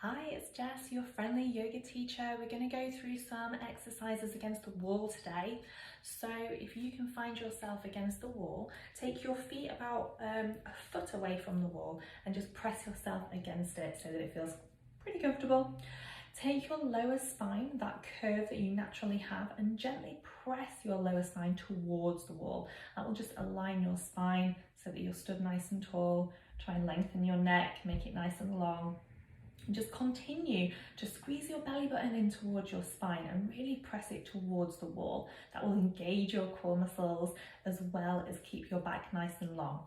Hi, it's Jess, your friendly yoga teacher. We're going to go through some exercises against the wall today. So if you can find yourself against the wall, take your feet about a foot away from the wall and just press yourself against it so that it feels pretty comfortable. Take your lower spine, that curve that you naturally have, and gently press your lower spine towards the wall. That will just align your spine so that you're stood nice and tall. Try and lengthen your neck, make it nice and long. And just continue to squeeze your belly button in towards your spine and really press it towards the wall. That will engage your core muscles as well as keep your back nice and long.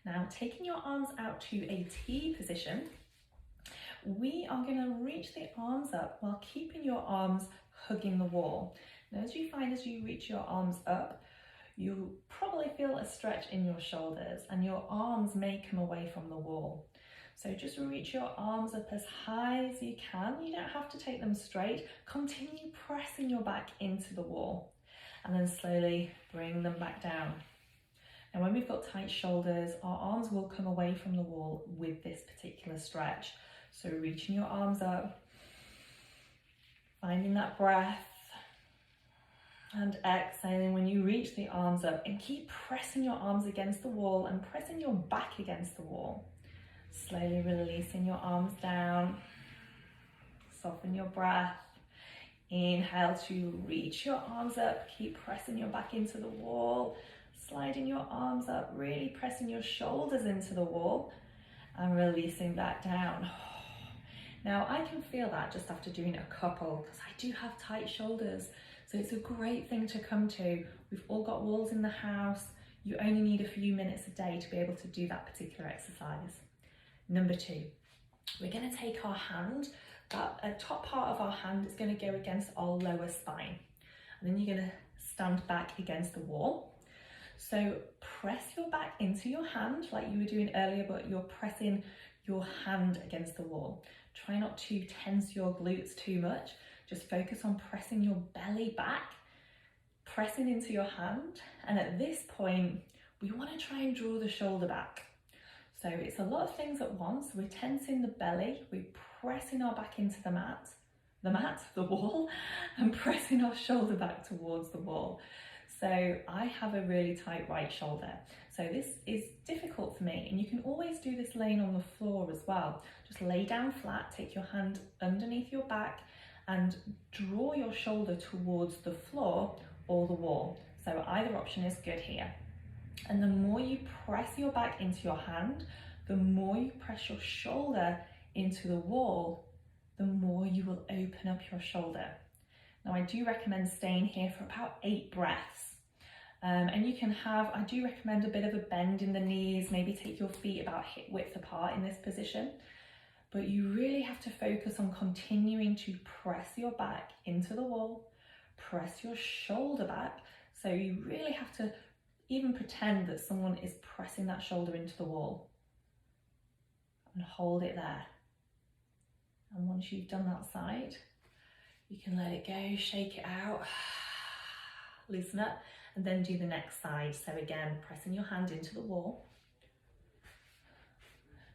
Now, taking your arms out to a T position, we are going to reach the arms up while keeping your arms hugging the wall. Now, as you find as you reach your arms up, you probably feel a stretch in your shoulders and your arms may come away from the wall. So just reach your arms up as high as you can. You don't have to take them straight. Continue pressing your back into the wall and then slowly bring them back down. Now, when we've got tight shoulders, our arms will come away from the wall with this particular stretch. So reaching your arms up, finding that breath, and exhaling when you reach the arms up, and keep pressing your arms against the wall and pressing your back against the wall. Slowly releasing your arms down, soften your breath. Inhale to reach your arms up, keep pressing your back into the wall, sliding your arms up, really pressing your shoulders into the wall and releasing that down. Now I can feel that just after doing a couple because I do have tight shoulders. So it's a great thing to come to. We've all got walls in the house. You only need a few minutes a day to be able to do that particular exercise. Number 2, we're going to take our hand, that top part of our hand is going to go against our lower spine. And then you're going to stand back against the wall. So press your back into your hand like you were doing earlier, but you're pressing your hand against the wall. Try not to tense your glutes too much. Just focus on pressing your belly back, pressing into your hand. And at this point, we want to try and draw the shoulder back. So it's a lot of things at once. We're tensing the belly, we're pressing our back into the wall, and pressing our shoulder back towards the wall. So I have a really tight right shoulder. So this is difficult for me, and you can always do this laying on the floor as well. Just lay down flat, take your hand underneath your back, and draw your shoulder towards the floor or the wall. So either option is good here. And the more you press your back into your hand, the more you press your shoulder into the wall, the more you will open up your shoulder. Now I do recommend staying here for about 8 breaths. And you can have, I do recommend a bit of a bend in the knees, maybe take your feet about hip width apart in this position. But you really have to focus on continuing to press your back into the wall, press your shoulder back. So you really have to even pretend that someone is pressing that shoulder into the wall and hold it there. And once you've done that side, you can let it go, shake it out, loosen up, and then do the next side. So again, pressing your hand into the wall,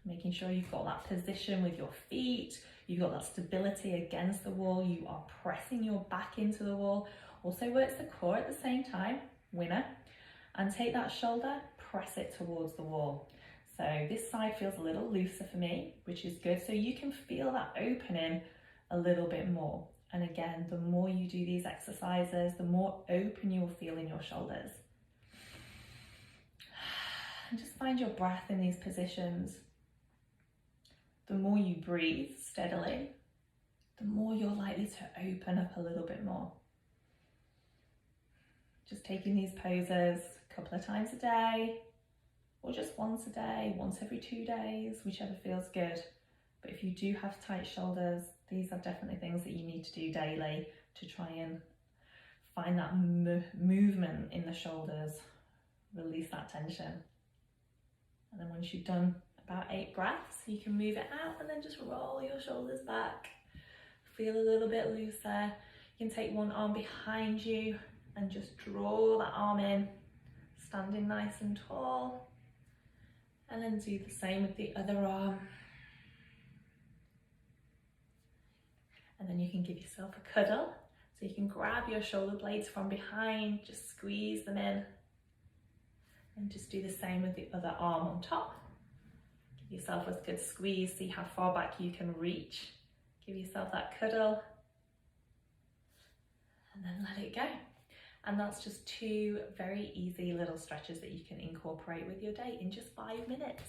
making sure you've got that position with your feet, you've got that stability against the wall, you are pressing your back into the wall. Also works the core at the same time, winner. And take that shoulder, press it towards the wall. So this side feels a little looser for me, which is good. So you can feel that opening a little bit more. And again, the more you do these exercises, the more open you'll feel in your shoulders. And just find your breath in these positions. The more you breathe steadily, the more you're likely to open up a little bit more. Just taking these poses a couple of times a day, or just once a day, once every 2 days, whichever feels good. But if you do have tight shoulders, these are definitely things that you need to do daily to try and find that movement in the shoulders, release that tension. And then once you've done about 8 breaths, you can move it out and then just roll your shoulders back. Feel a little bit looser. You can take one arm behind you and just draw that arm in, standing nice and tall. And then do the same with the other arm. And then you can give yourself a cuddle. So you can grab your shoulder blades from behind, just squeeze them in. And just do the same with the other arm on top. Give yourself a good squeeze, see how far back you can reach. Give yourself that cuddle. And then let it go. And that's just 2 very easy little stretches that you can incorporate with your day in just 5 minutes.